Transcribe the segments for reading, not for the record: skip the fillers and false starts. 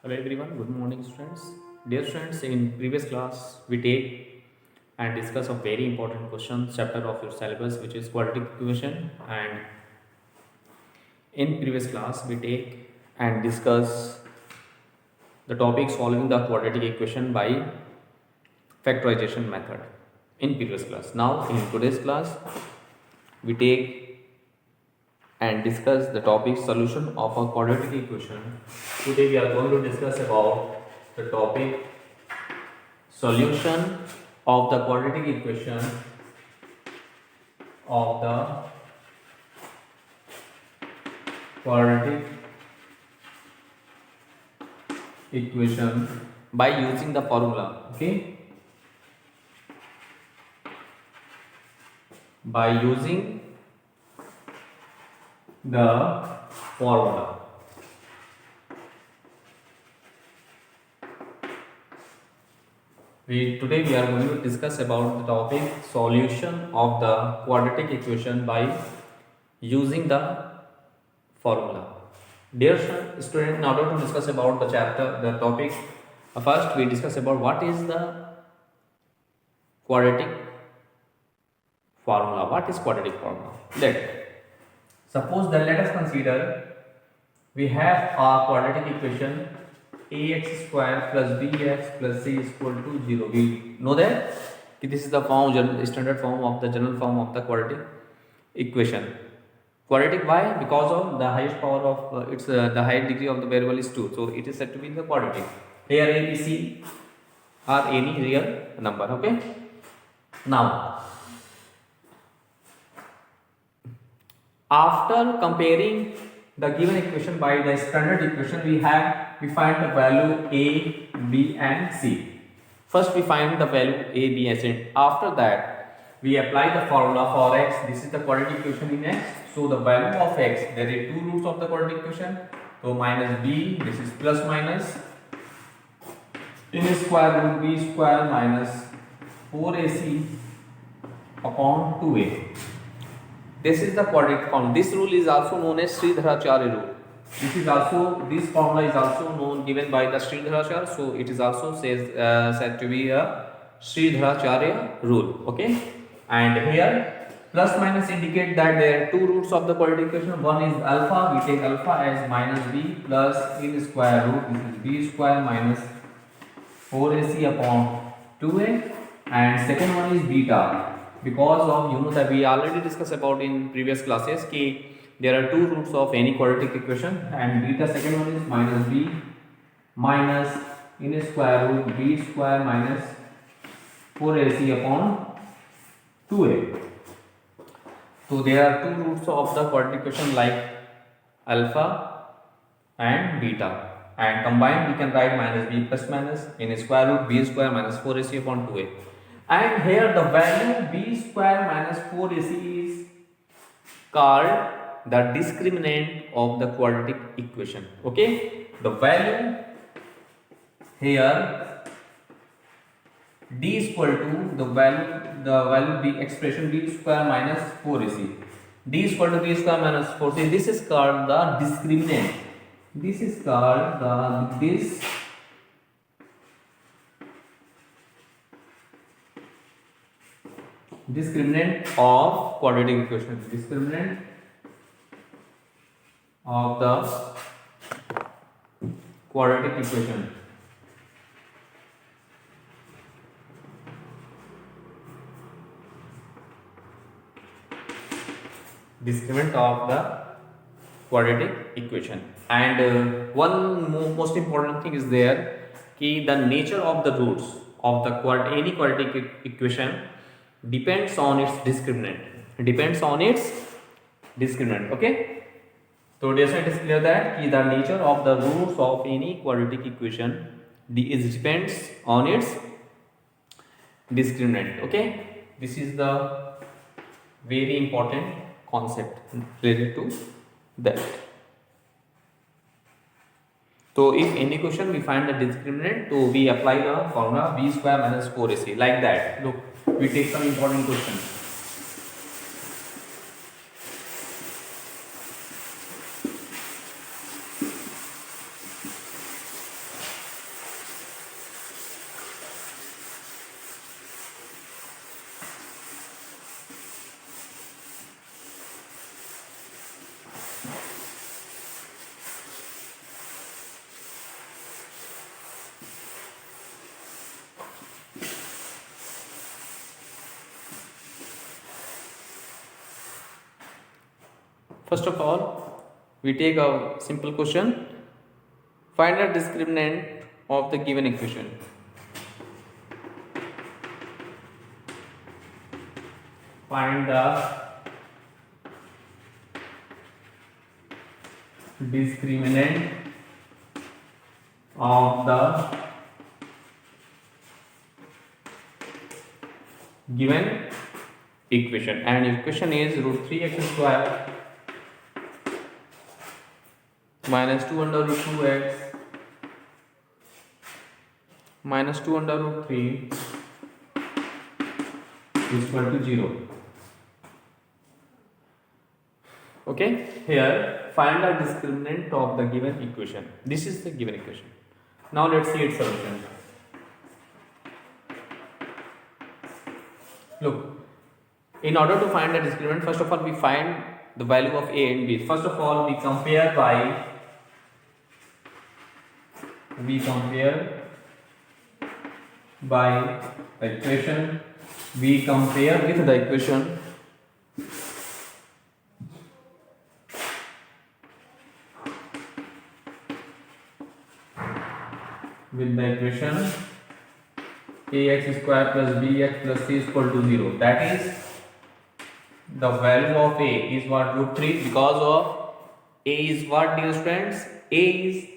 Hello everyone, good morning students. Dear students, in previous class we take and discuss a very important question chapter of your syllabus which is quadratic equation, and in previous class we take and discuss the topic solving the quadratic equation by factorization method in previous class. Now in today's class we take and discuss the topic solution of a quadratic equation. Today we are going to discuss about the topic solution of the quadratic equation of the quadratic equation by using the formula. Okay, by using the formula. Today we are going to discuss about the topic solution of the quadratic equation by using the formula. Dear student, in order to discuss about the topic, first we discuss about what is the quadratic formula. What is quadratic formula? Suppose that let us consider we have a quadratic equation ax square plus bx plus c is equal to 0. We know that this is the standard form of the general form of the quadratic equation. Quadratic why? Because of the highest power of the higher degree of the variable is 2, so it is said to be the quadratic. Here a, b, c are any real number. Okay, now after comparing the given equation by the standard equation, we find the value a, b and c. First we find the value a, b and c. After that we apply the formula for x. This is the quadratic equation in x. So the value of x, there are two roots of the quadratic equation. So minus b, this is plus minus in square root b square minus 4ac upon 2a. This is the quadratic form. This rule is also known as Sridharacharya rule. This formula is also known given by the Sridharacharya, so it is also said to be a Sridharacharya rule. Okay, and here plus minus indicate that there are two roots of the quadratic equation. One is alpha. We take alpha as minus b plus in square root. This is b square minus 4ac upon 2a, and second one is beta. Because of that we already discussed about in previous classes ki there are two roots of any quadratic equation, and beta second one is minus b minus in square root b square minus 4ac upon 2a. So there are two roots of the quadratic equation like alpha and beta, and combined we can write minus b plus minus in square root b square minus 4ac upon 2a. And here the value b square minus 4ac is called the discriminant of the quadratic equation. Okay, the value here d is equal to the value b expression b square minus 4ac. D is equal to b square minus 4ac. This is called the discriminant. This is called the discriminant of quadratic equation. Discriminant of the quadratic equation. Discriminant of the quadratic equation. And one most important thing is there कि the nature of the roots of the any quadratic equation depends on its discriminant. Okay, so it is clear that the nature of the roots of any quadratic equation depends on its discriminant. Okay, this is the very important concept related to that. So if any equation we find the discriminant, so we apply the formula b square minus 4ac like that. Look, we take some important questions. First of all, we take a simple question. Find the discriminant of the given equation. Find the discriminant of the given equation, and equation is root 3x square minus 2 under root 2x minus 2 under root 3 is equal to 0. Okay, here find the discriminant of the given equation. This is the given equation. Now let's see its solution. Look, in order to find the discriminant, first of all we find the value of a and b. First of all, we compare by the equation. We compare with the equation. Ax square plus bx plus c is equal to 0. That is, the value of a is what, root 3, because of a is what, dear friends? A is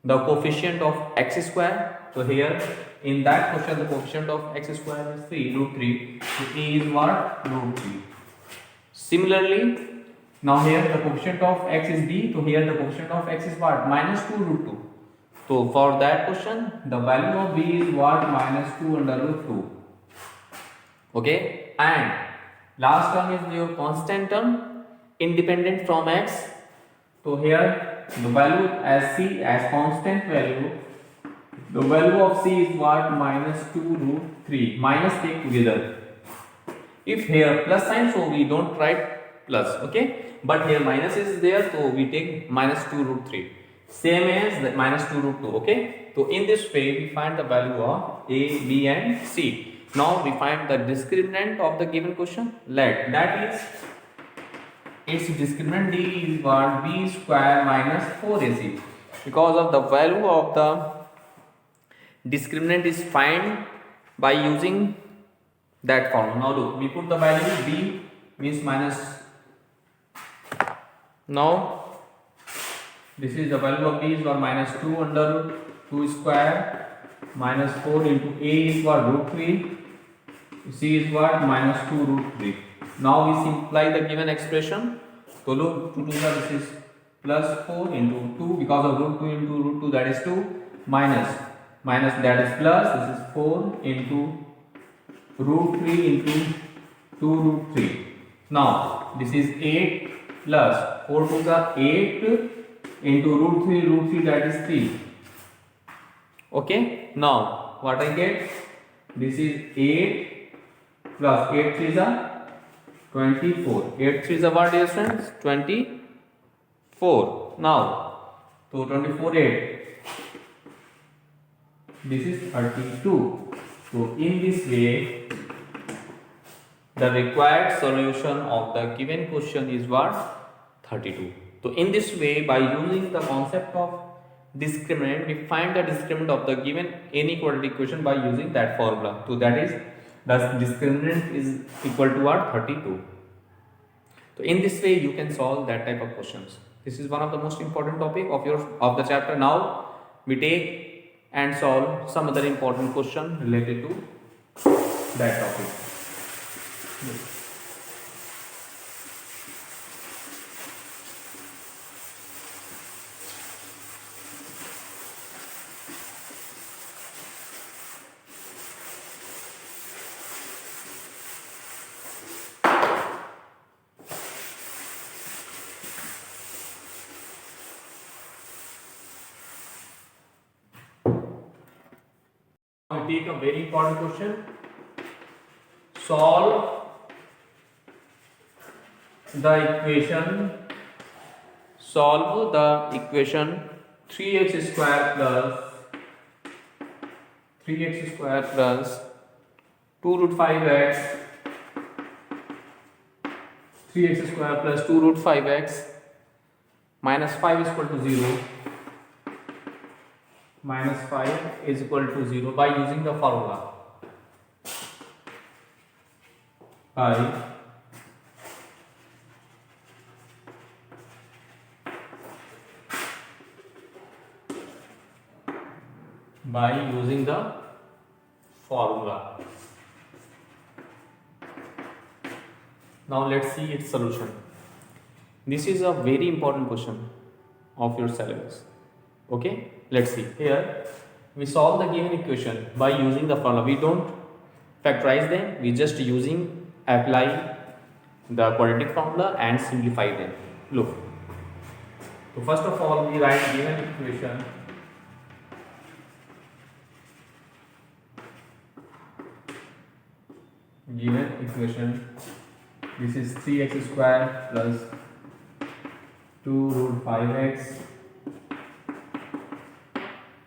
the coefficient of x square. So here in that question the coefficient of x square is 3, root 3. So a is what, root 3. Similarly, now here the coefficient of x is b. So here the coefficient of x is what, minus 2 root 2. So for that question the value of b is what, minus 2 under root 2. Okay, and last term is your constant term independent from x. So here the value as c as constant value, the value of c is what, minus 2 root 3. Minus take together. If here plus sign, so we don't write plus, okay, but here minus is there, so we take minus 2 root 3. Same as the minus 2 root 2. Okay, so in this way we find the value of a, b and c. Now we find the discriminant of the given question. That is, its discriminant d is what, b square minus 4ac. Because of the value of the discriminant is find by using that formula. Now look, we put the value b means minus. Now this is the value of b is what, minus 2 under 2 square minus 4 into a is what, root 3, c is what, minus 2 root 3. Now we simplify the given expression. So look, 2 to the, this is plus 4 into 2, because of root 2 into root 2, that is 2, minus that is plus, this is 4 into root 3 into 2 root 3. Now this is 8 plus 4 to the 8 into root 3, that is 3. Okay, now what I get? This is 8 plus 8 3 is a 24. 8 3 is a what, dear friends? 24. Now, so 24 8. This is 32. So in this way, the required solution of the given question is what? 32. So in this way, by using the concept of discriminant, we find the discriminant of the given any quadratic equation by using that formula. So that is, the discriminant is equal to what? 32. So in this way you can solve that type of questions. This is one of the most important topic of the chapter. Now we take and solve some other important question related to that topic. We take a very important question. Solve the equation 3x square plus 2 root 5x 3x square plus 2 root 5x minus 5 is equal to 0. Minus 5 is equal to 0 by using the formula. By using the formula. Now let's see its solution. This is a very important question of your syllabus. Okay, let's see. Here we solve the given equation by using the formula. We don't factorize them, we just apply the quadratic formula and simplify them. Look, so first of all we write given equation. This is 3x square plus 2 root 5x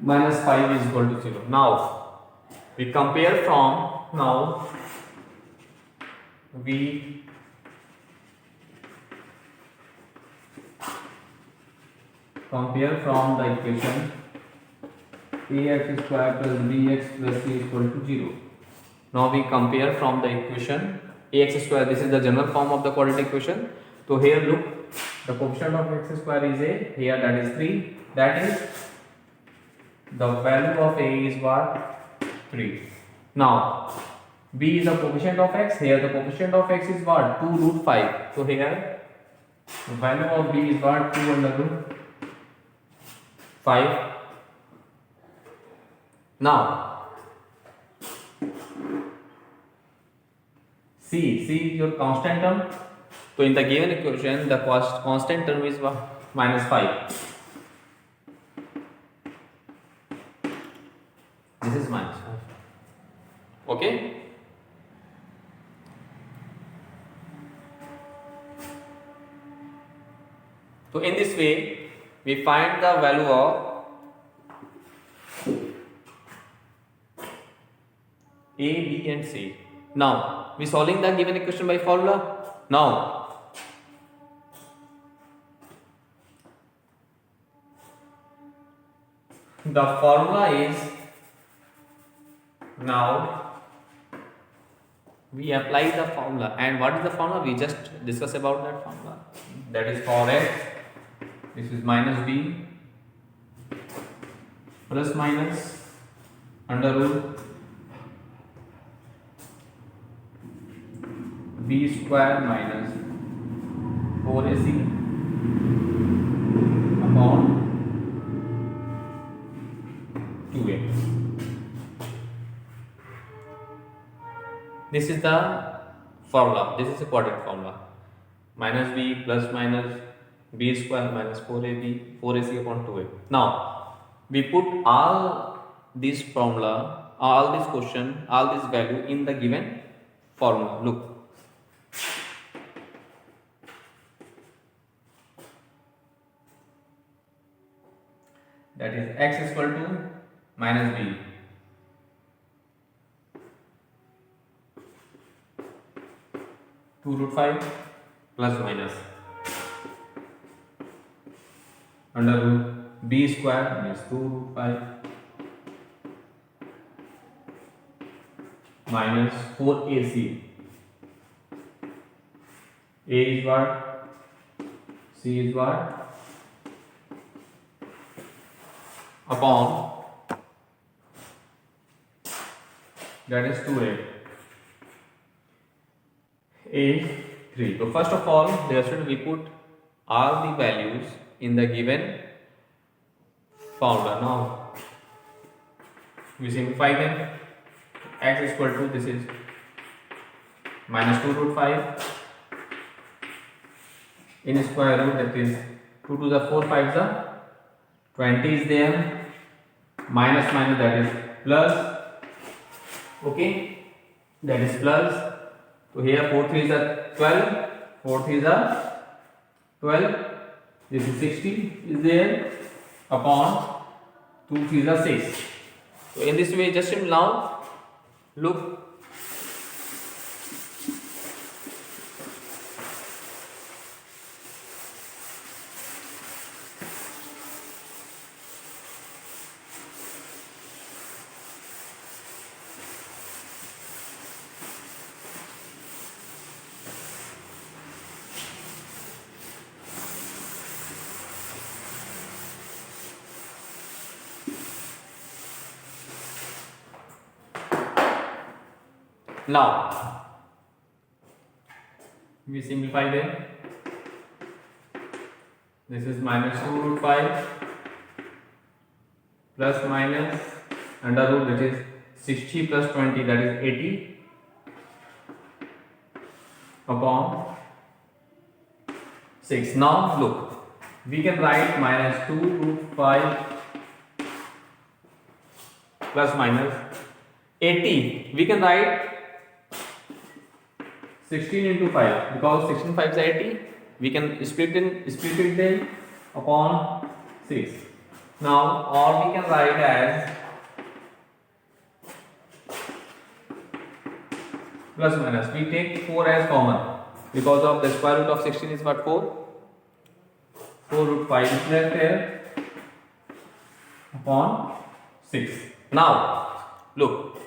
minus 5 is equal to 0. Now we compare from the equation ax square plus bx plus c is equal to 0. Now we compare from the equation ax square, this is the general form of the quadratic equation. So here look, the coefficient of x square is a, here that is 3, that is the value of a is what? 3. Now b is the coefficient of x, here the coefficient of x is what? 2 root 5. So here the value of b is what? 2 under root 5. Now C is your constant term. So in the given equation, the constant term is what? Minus 5. This is minus 5. Okay? So in this way, we find the value of A, B and C. Now, we solving the given equation by formula. Now, the formula is, now we apply the formula, and what is the formula? We just discuss about that formula. That is for x, this is minus b plus minus under root b square minus 4ac upon 2a. This is the formula. This is a quadratic formula. Minus b plus minus b square minus 4ac upon 2a. Now we put all this formula, all this question, all this value in the given formula. Look. That is x is equal to minus b two root 5 plus minus under root b square means 2 root 5 minus 4ac. A is what? C is what? Upon, that is 2a. A 3. So first of all, there should we put all the values in the given formula. Now we simplify them. X is equal to, this is minus 2 root 5 in square root, that is 2 to the 4 5 the 20 is there, minus minus, that is plus. Okay, that is plus. So here 4 3 is a 12, 4 3 is a 12, this is 60 is there upon 2 3 is a 6. So in this way, just now look, Now we simplify them. This is minus 2 root 5 plus minus under root, that is 60 plus 20, that is 80 upon 6. Now look, we can write minus 2 root 5 plus minus 80. We can write 16 into 5 because 16 5 is 80. We can split it then upon 6. Now, or we can write as plus minus. We take 4 as common because of the square root of 16 is what, 4. 4 root 5 is left here upon 6. Now, look.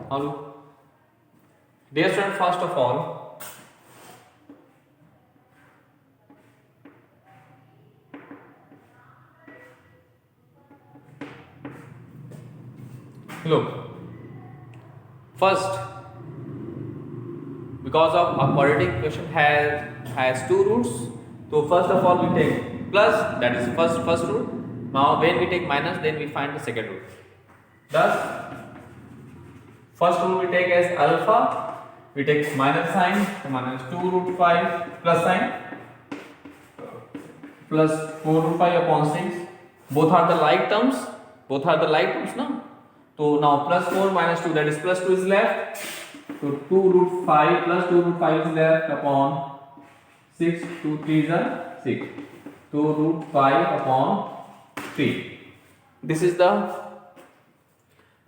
Now look. Dear student, first of all, look. First, because of a quadratic equation has two roots, so first of all we take plus, that is first root. Now when we take minus, then we find the second root. Thus, first root we take as alpha, we take minus sign, so minus 2 root 5 plus sign plus 4 root 5 upon 6. Both are the like terms, no? So now plus 4 minus 2, that is plus 2 is left. So 2 root 5 plus 2 root 5 is left upon 6. 2 3 is 6. 2 root 5 upon 3. This is the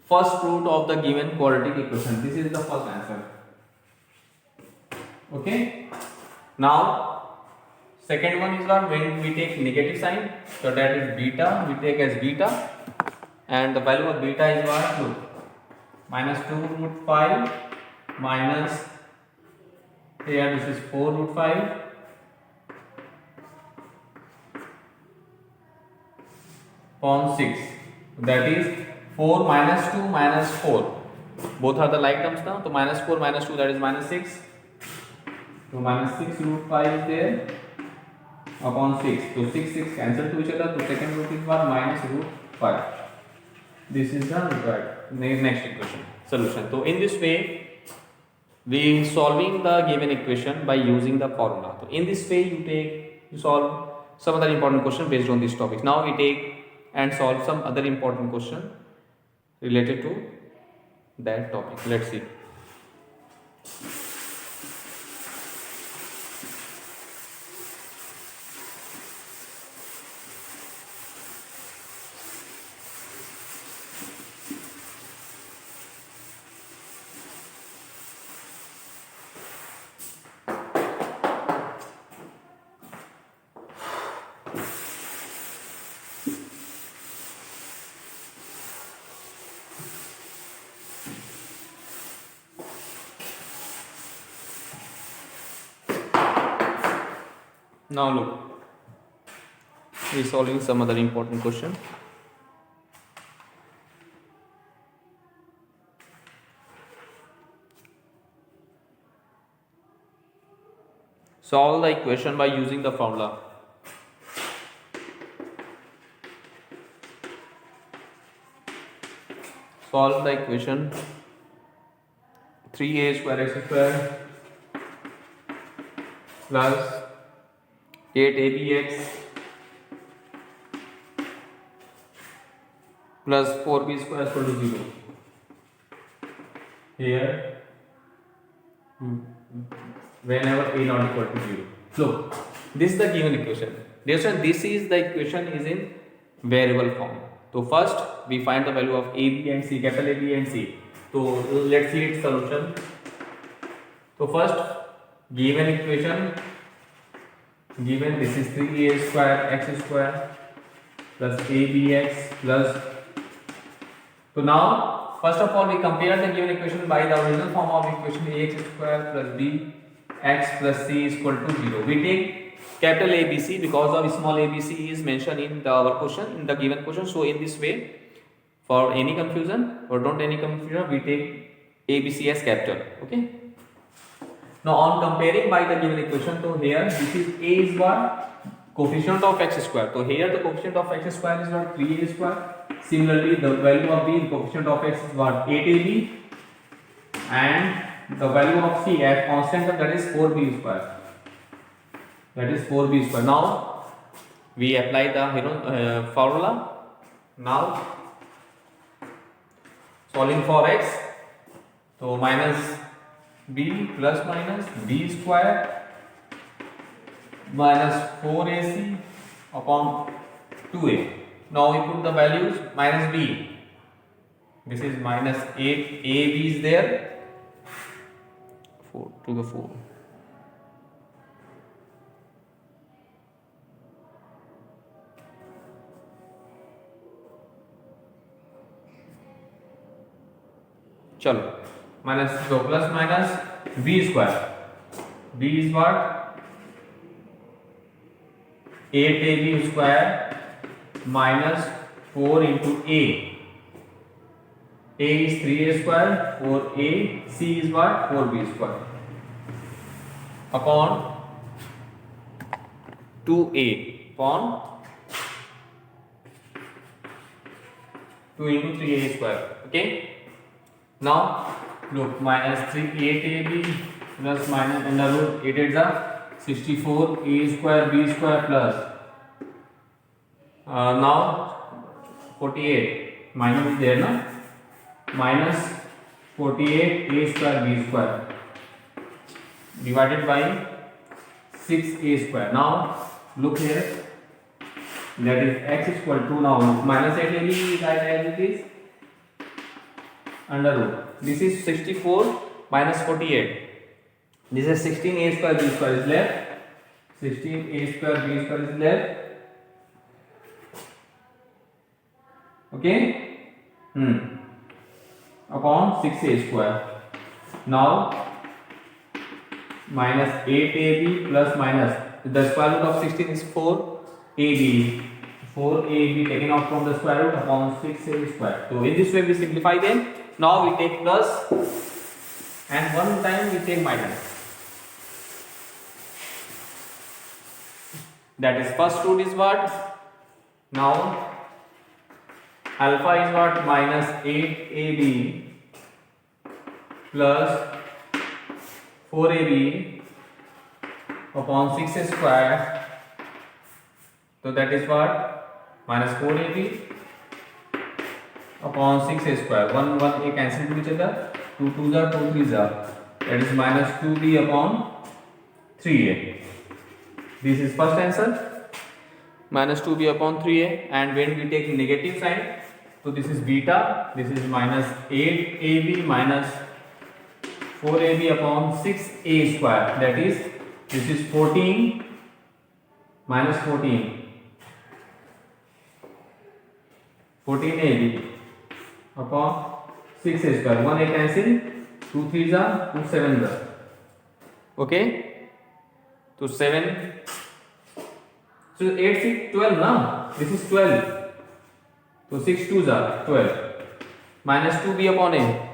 first root of the given quadratic equation. This is the first answer. Okay. Now second one is what, when we take negative sign, so that is beta, we take as beta, and the value of beta is what? Look, minus 2 root 5 minus, here this is 4 root 5 upon 6, that is 4 minus 2 minus 4. Both are the like terms now. So minus 4 minus 2, that is minus 6. So minus 6 root 5 is there upon 6. So 6 cancel to each other. So second root is what? Minus root 5. This is the required next equation solution. So in this way, we solving the given equation by using the formula. So in this way, you solve some other important question based on this topic. Now we take and solve some other important question related to that topic. Let's see. Now look, we are solving some other important question. Solve the equation by using the formula. Solve the equation 3a square x square plus 8abx plus 4b square is equal to 0. Here, whenever a not equal to 0. So, this is the given equation. Dear student, this is the equation is in variable form. So, first we find the value of a, b and c, capital A, B and c. So, let's see its solution. So, first given equation, given this is 3a square x square plus abx plus, so now first of all we compare the given equation by the original form of equation ax square plus bx plus c is equal to 0. We take capital ABC because of small abc is mentioned in our question, in the given question. So in this way, for any confusion or don't any confusion, we take ABC as capital. Okay. Now on comparing by the given equation, so here this is a is what? Coefficient of x square. So here the coefficient of x square is what? 3a square. Similarly, the value of b, coefficient of x is what? 8ab, and the value of c as constant, that is 4b square. That is 4b square. Now we apply the formula. Now solving for x, so minus b plus minus b square minus 4ac upon 2a. Now we put the values minus b. This is minus 8ab is there. 4 to the 4. चलो minus so plus minus b square. B is what? 8ab square minus 4 into a. A is 3a square, 4a, c is what? 4b square upon 2a upon 2 into 3a square. Okay. Now look, minus 8ab plus minus under root 8 is 64 a square b square plus now 48 minus is there, no? Minus 48 a square b square divided by 6a square. Now look here, that is x is equal to, now minus 8ab right as it is under root. This is 64 minus 48. This is 16a square b square is left. 16a square b square is left. Okay. Upon 6a square. Now minus 8ab plus minus the square root of 16 is 4ab. 4ab taken out from the square root upon 6a square. So in this way we simplify them. Now we take plus and one time we take minus. That is first root is what? Now alpha is what? Minus 8ab plus 4ab upon 6 square. So that is what? Minus 4ab upon 6a square. 1 a cancel to each other. 2 2s are 2 3s are. That is minus 2b upon 3a. This is first answer. Minus 2b upon 3a. And when we take negative sign, so this is beta. This is minus 8ab minus 4ab upon 6a square. That is, this is 14 minus 14. 14ab upon 6a square. 1a cancel, 2 3s are, 2 7s are. Okay. So 7. So 8 6 12 now. This is 12. So 6 2s are 12. Minus 2b upon a.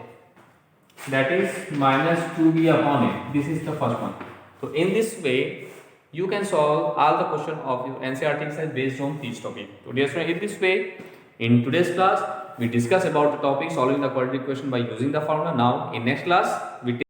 That is minus 2b upon a. This is the first one. So in this way, you can solve all the question of your NCERT exercise based on each topic. So dear students, in this way, in today's class, we discuss about the topic solving the quadratic equation by using the formula. Now, in next class, we